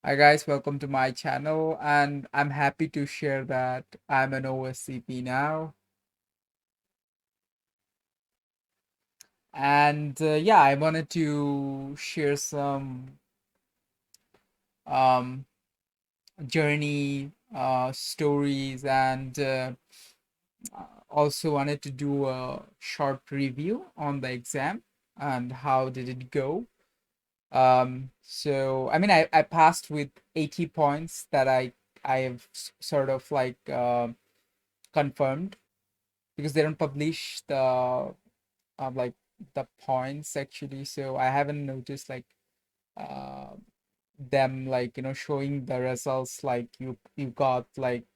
Hi guys, welcome to my channel, and I'm happy to share that I'm an OSCP now. And yeah, I wanted to share some um, journey stories and also wanted to do a short review on the exam and how did it go. So I mean, I passed with 80 points that I have sort of like confirmed because they don't publish like the points actually, so I haven't noticed like uh them like showing the results like you got like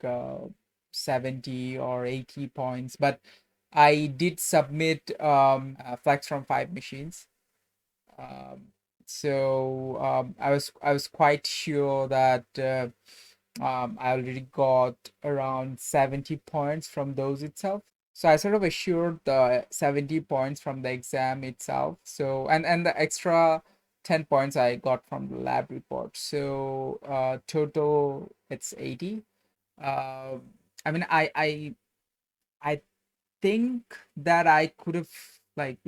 70 or 80 points, but I did submit flags from 5 machines. um I was quite sure that I already got around 70 points from those itself. So I sort of assured the 70 points from the exam itself. So and the extra 10 points I got from the lab report. So total it's 80. Uh, I mean I think that I could have like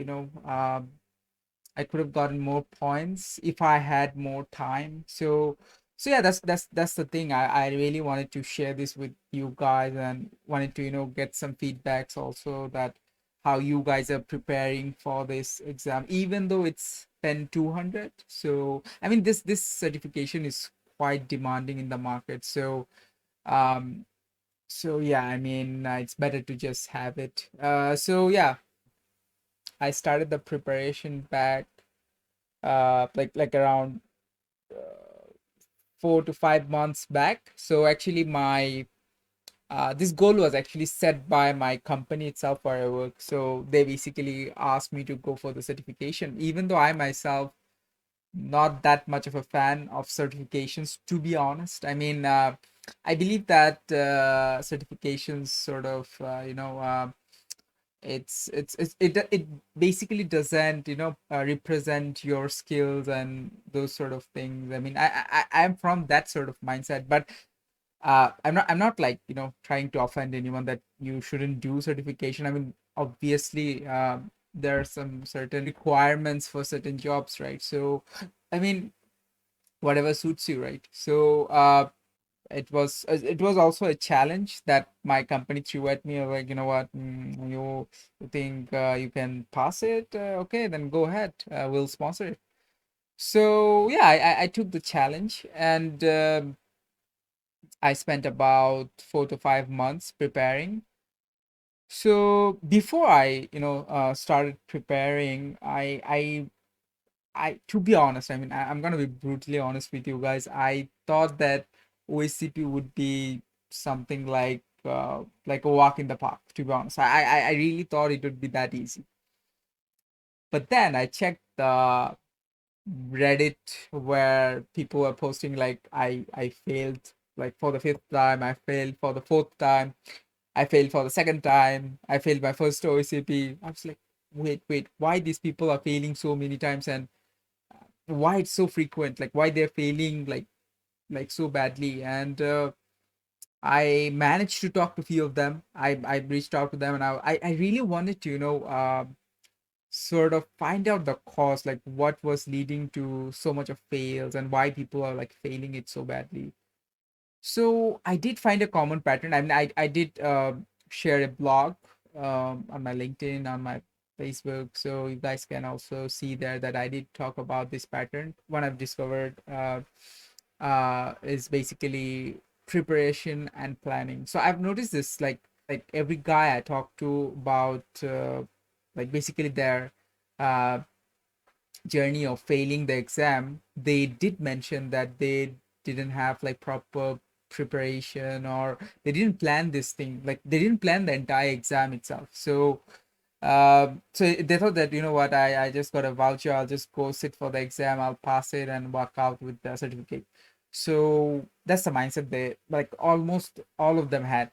I could have gotten more points if I had more time. So yeah, that's the thing. I really wanted to share this with you guys and wanted to, get some feedbacks also that how you guys are preparing for this exam, even though it's 10 200. So I mean this certification is quite demanding in the market. Um so yeah, I mean it's better to just have it. So yeah, I started the preparation back like around 4 to 5 months back. So actually my this goal was actually set by my company itself where I work. So they basically asked me to go for the certification, even though I myself not that much of a fan of certifications, to be honest. I mean, I believe that certifications sort of it basically doesn't represent your skills and those sort of things. I mean, I'm from that sort of mindset, but I'm not like trying to offend anyone that you shouldn't do certification. I mean, obviously there are some certain requirements for certain jobs, right? So I mean, whatever suits you, right? So it was also a challenge that my company threw at me. Like, you know what, you think you can pass it? Okay, then go ahead. We'll sponsor it. So yeah, I took the challenge, and I spent about 4 to 5 months preparing. So before I started preparing, I to be honest, I mean, I'm gonna be brutally honest with you guys. I thought that OSCP would be something like a walk in the park. To be honest, I really thought it would be that easy. But then I checked the Reddit where people were posting like I failed like for the fifth time, I failed for the fourth time, I failed for the second time, I failed my first OSCP. I was like, wait, why these people are failing so many times, and why it's so frequent, like why they're failing like so badly. And I managed to talk to a few of them. I reached out to them, and I really wanted to sort of find out the cause, like what was leading to so much of fails and why people are like failing it so badly. So I did find a common pattern. I mean, I did share a blog on my LinkedIn, on my Facebook, so you guys can also see there that I did talk about this pattern. One I've discovered is basically preparation and planning. So I've noticed this like every guy I talk to about like basically their uh, journey of failing the exam, they did mention that they didn't have like proper preparation, or they didn't plan this thing, like they didn't plan the entire exam itself. So they thought that, you know what, I just got a voucher, I'll just go sit for the exam, I'll pass it and walk out with the certificate. So that's the mindset they like almost all of them had.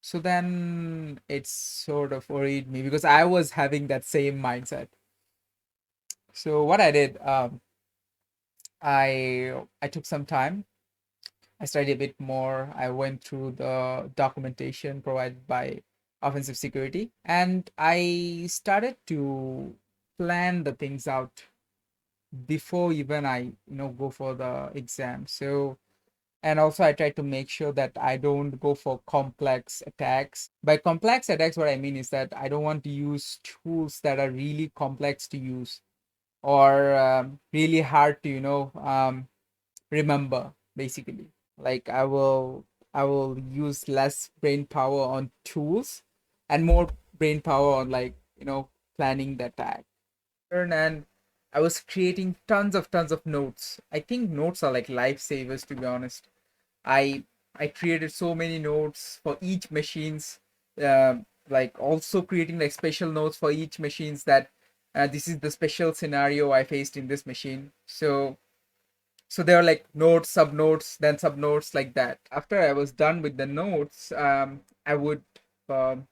So then it sort of worried me because I was having that same mindset. So what I did, I took some time. I studied a bit more. I went through the documentation provided by offensive security, and I started to plan the things out before even I go for the exam. So, and also I try to make sure that I don't go for complex attacks. By complex attacks, what I mean is that I don't want to use tools that are really complex to use, or really hard to remember, basically. Like I will use less brain power on tools and more brain power on, like, planning the attack. And I was creating tons of notes. I think notes are like lifesavers, to be honest. I created so many notes for each machines, like also creating like special notes for each machines, that this is the special scenario I faced in this machine. So there are like notes, sub notes, then sub notes, like that. After I was done with the notes, I would um,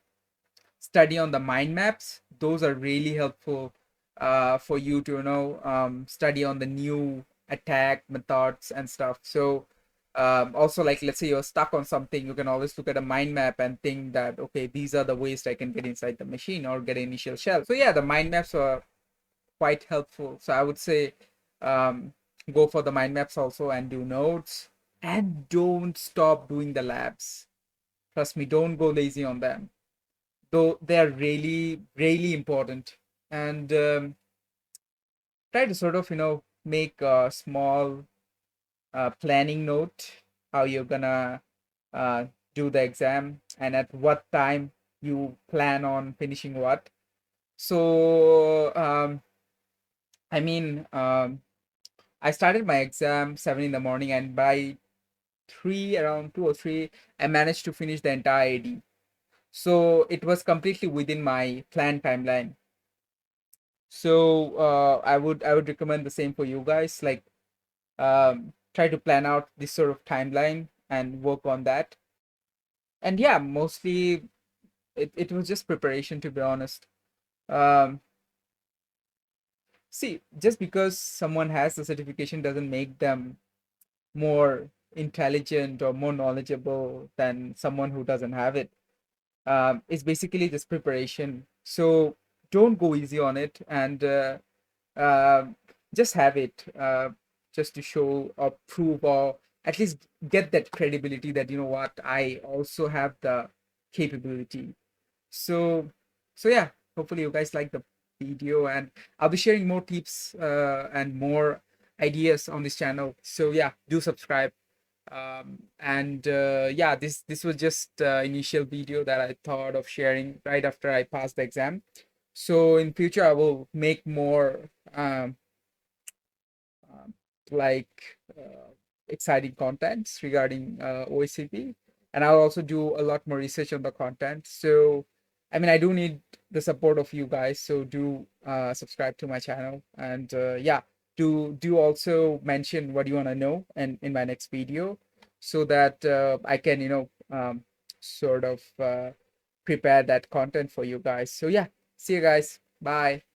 study on the mind maps. Those are really helpful for you to study on the new attack methods and stuff. So also, like, let's say you're stuck on something, you can always look at a mind map and think that, okay, these are the ways I can get inside the machine or get an initial shell. So yeah, the mind maps are quite helpful. So I would say um, go for the mind maps also and do notes, and don't stop doing the labs. Trust me, don't go lazy on them, though they are really really important. And try to sort of make a small planning note how you're gonna uh, do the exam and at what time you plan on finishing what. So I mean, I started my exam 7 in the morning, and by 3, around 2 or 3, I managed to finish the entire AD. So it was completely within my planned timeline. So I would recommend the same for you guys. Like, try to plan out this sort of timeline and work on that. And yeah, mostly it was just preparation, to be honest. Um, See, just because someone has the certification doesn't make them more intelligent or more knowledgeable than someone who doesn't have it. It's basically just preparation. So don't go easy on it, and uh, just have it, just to show or prove, or at least get that credibility that, you know what, I also have the capability. So yeah, hopefully you guys like the video, and I'll be sharing more tips and more ideas on this channel. So yeah, do subscribe. And yeah, this was just initial video that I thought of sharing right after I passed the exam. So in future I will make more um, um, like exciting contents regarding OSCP, and I'll also do a lot more research on the content. So, I mean, I do need the support of you guys. So do subscribe to my channel, and yeah, do also mention what you want to know and in my next video, so that I can sort of prepare that content for you guys. So yeah, see you guys. Bye.